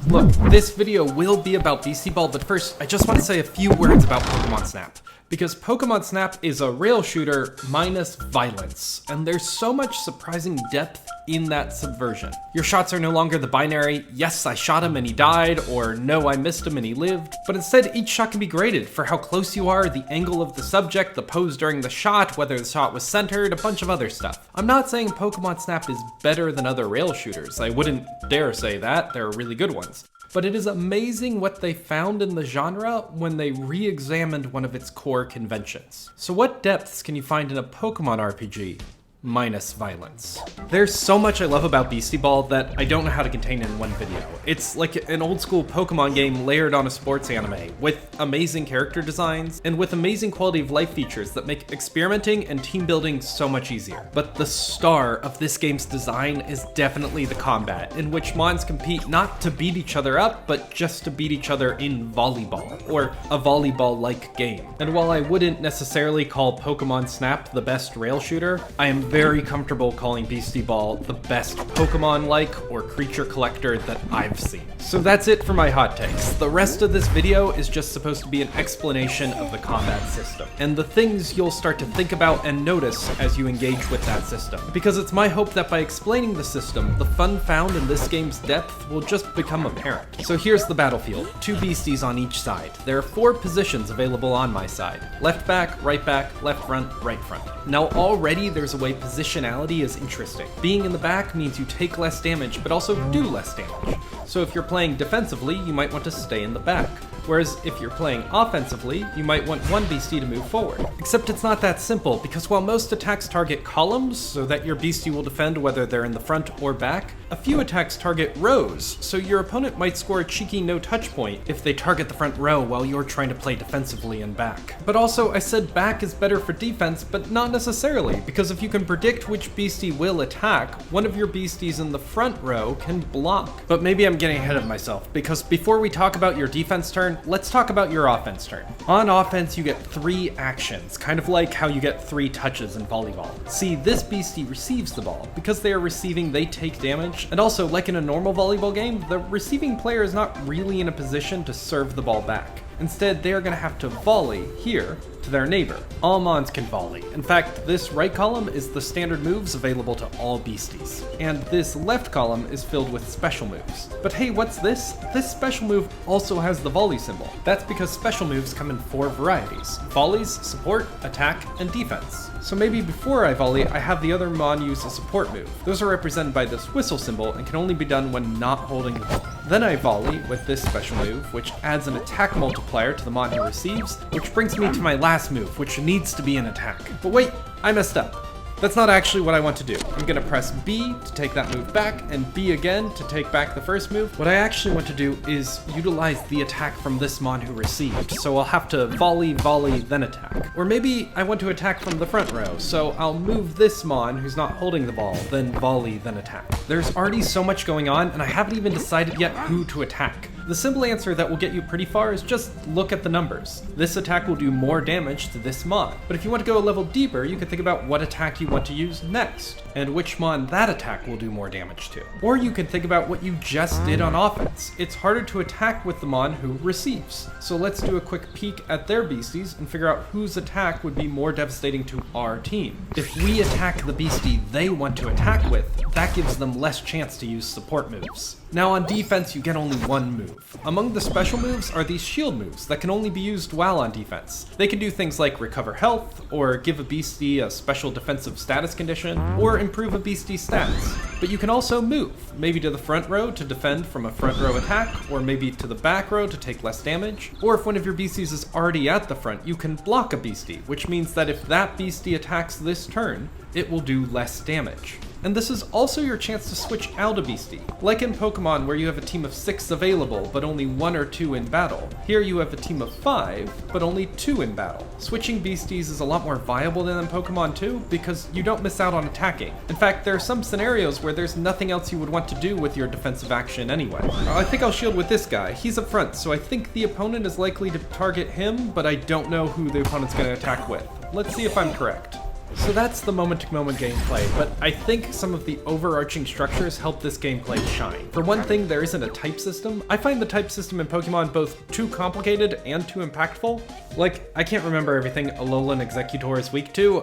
Look, this video will be about Beastie Ball, but first, I just want to say a few words about Pokemon Snap. Because Pokemon Snap is a rail shooter minus violence, and there's so much surprising depth in that subversion. Your shots are no longer the binary, yes, I shot him and he died, or no, I missed him and he lived, but instead each shot can be graded for how close you are, the angle of the subject, the pose during the shot, whether the shot was centered, a bunch of other stuff. I'm not saying Pokemon Snap is better than other rail shooters, I wouldn't dare say that, there are really good ones. But it is amazing what they found in the genre when they re-examined one of its core conventions. So what depths can you find in a Pokemon RPG? Minus violence. There's so much I love about Beastie Ball that I don't know how to contain in one video. It's like an old school Pokemon game layered on a sports anime, with amazing character designs, and with amazing quality of life features that make experimenting and team building so much easier. But the star of this game's design is definitely the combat, in which Mons compete not to beat each other up, but just to beat each other in volleyball, or a volleyball-like game. And while I wouldn't necessarily call Pokemon Snap the best rail shooter, I am very comfortable calling Beastie Ball the best Pokemon-like or creature collector that I've seen. So that's it for my hot takes. The rest of this video is just supposed to be an explanation of the combat system, and the things you'll start to think about and notice as you engage with that system. Because it's my hope that by explaining the system, the fun found in this game's depth will just become apparent. So here's the battlefield, 2 beasties on each side. There are 4 positions available on my side. Left back, left front, right front. Now already there's a way positionality is interesting. Being in the back means you take less damage, but also do less damage. So if you're playing defensively, you might want to stay in the back. Whereas if you're playing offensively, you might want one beastie to move forward. Except it's not that simple, because while most attacks target columns, so that your beastie will defend whether they're in the front or back, a few attacks target rows, so your opponent might score a cheeky no-touch point if they target the front row while you're trying to play defensively in back. But also, I said back is better for defense, but not necessarily, because if you can predict which beastie will attack, one of your beasties in the front row can block. But maybe I'm getting ahead of myself, because before we talk about your defense turn, let's talk about your offense turn. On offense, you get 3 actions, kind of like how you get 3 touches in volleyball. See, this beastie receives the ball. Because they are receiving, they take damage. And also, like in a normal volleyball game, the receiving player is not really in a position to serve the ball back. Instead, they are going to have to volley here to their neighbor. All Mons can volley. In fact, this right column is the standard moves available to all beasties. And this left column is filled with special moves. But hey, what's this? This special move also has the volley symbol. That's because special moves come in 4 varieties: volleys, support, attack, and defense. So maybe before I volley, I have the other Mon use a support move. Those are represented by this whistle symbol and can only be done when not holding the ball. Then I volley with this special move, which adds an attack multiplier to the Mon who receives, which brings me to my last move, which needs to be an attack. But wait, I messed up. That's not actually what I want to do. I'm gonna press B to take that move back, and B again to take back the first move. What I actually want to do is utilize the attack from this Mon who received, so I'll have to volley, then attack. Or maybe I want to attack from the front row, so I'll move this Mon who's not holding the ball, then volley, then attack. There's already so much going on, and I haven't even decided yet who to attack. The simple answer that will get you pretty far is just look at the numbers. This attack will do more damage to this Mon. But if you want to go a level deeper, you can think about what attack you want to use next, and which Mon that attack will do more damage to. Or you can think about what you just did on offense. It's harder to attack with the Mon who receives. So let's do a quick peek at their beasties and figure out whose attack would be more devastating to our team. If we attack the beastie they want to attack with, that gives them less chance to use support moves. Now on defense, you get only one move. Among the special moves are these shield moves that can only be used while on defense. They can do things like recover health, or give a beastie a special defensive status condition, or improve a beastie's stats. But you can also move, maybe to the front row to defend from a front row attack, or maybe to the back row to take less damage. Or if one of your beasties is already at the front, you can block a beastie, which means that if that beastie attacks this turn, it will do less damage. And this is also your chance to switch out a beastie. Like in Pokemon where you have a team of 6 available, but only 1 or 2 in battle. Here you have a team of 5, but only 2 in battle. Switching beasties is a lot more viable than in Pokemon 2, because you don't miss out on attacking. In fact, there are some scenarios where there's nothing else you would want to do with your defensive action anyway. I think I'll shield with this guy. He's up front, so I think the opponent is likely to target him, but I don't know who the opponent's going to attack with. Let's see if I'm correct. So that's the moment-to-moment gameplay, but I think some of the overarching structures help this gameplay shine. For one thing, there isn't a type system. I find the type system in Pokemon both too complicated and too impactful. Like, I can't remember everything Alolan Executor is weak to.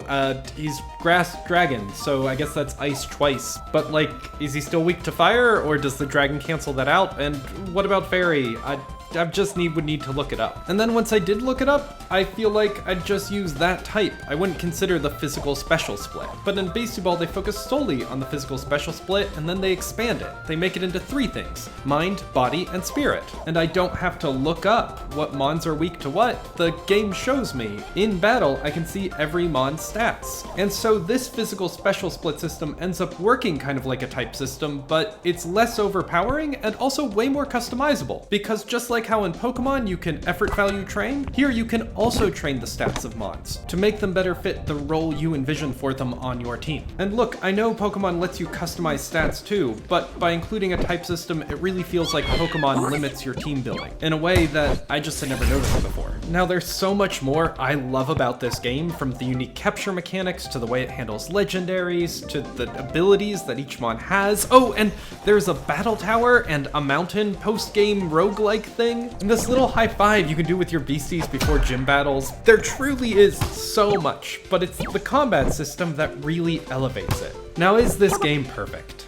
He's Grass Dragon, so I guess that's Ice twice. But like, is he still weak to Fire, or does the Dragon cancel that out? And what about Fairy? I just would need to look it up. And then once I did look it up, I feel like I'd just use that type. I wouldn't consider the physical special split. But in Beastieball, they focus solely on the physical special split, and then they expand it. They make it into 3 things: mind, body, and spirit. And I don't have to look up what mons are weak to what. The game shows me. In battle, I can see every mon's stats. And so this physical special split system ends up working kind of like a type system, but it's less overpowering and also way more customizable. Because just like how in Pokemon you can effort value train, here you can also train the stats of mons to make them better fit the role you envision for them on your team. And look, I know Pokemon lets you customize stats too, but by including a type system, it really feels like Pokemon limits your team building in a way that I just had never noticed before. Now there's so much more I love about this game, from the unique capture mechanics to the way it handles legendaries to the abilities that each mon has. Oh, and there's a battle tower and a mountain post-game roguelike thing. And this little high five you can do with your beasties before gym battles. There truly is so much, but it's the combat system that really elevates it. Now, is this game perfect?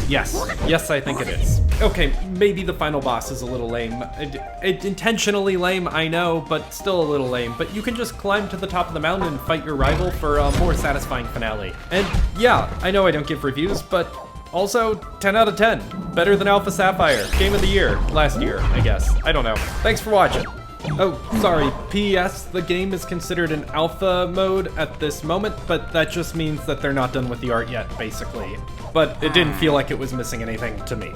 Yes, I think it is. Okay, maybe the final boss is a little lame. Intentionally lame, I know, but still a little lame. But you can just climb to the top of the mountain and fight your rival for a more satisfying finale. And yeah, I know I don't give reviews, but also, 10 out of 10. Better than Alpha Sapphire. Game of the year. Last year, I guess. I don't know. Thanks for watching. Oh, sorry. P.S. The game is considered in alpha mode at this moment, but that just means that they're not done with the art yet, basically. But it didn't feel like it was missing anything to me.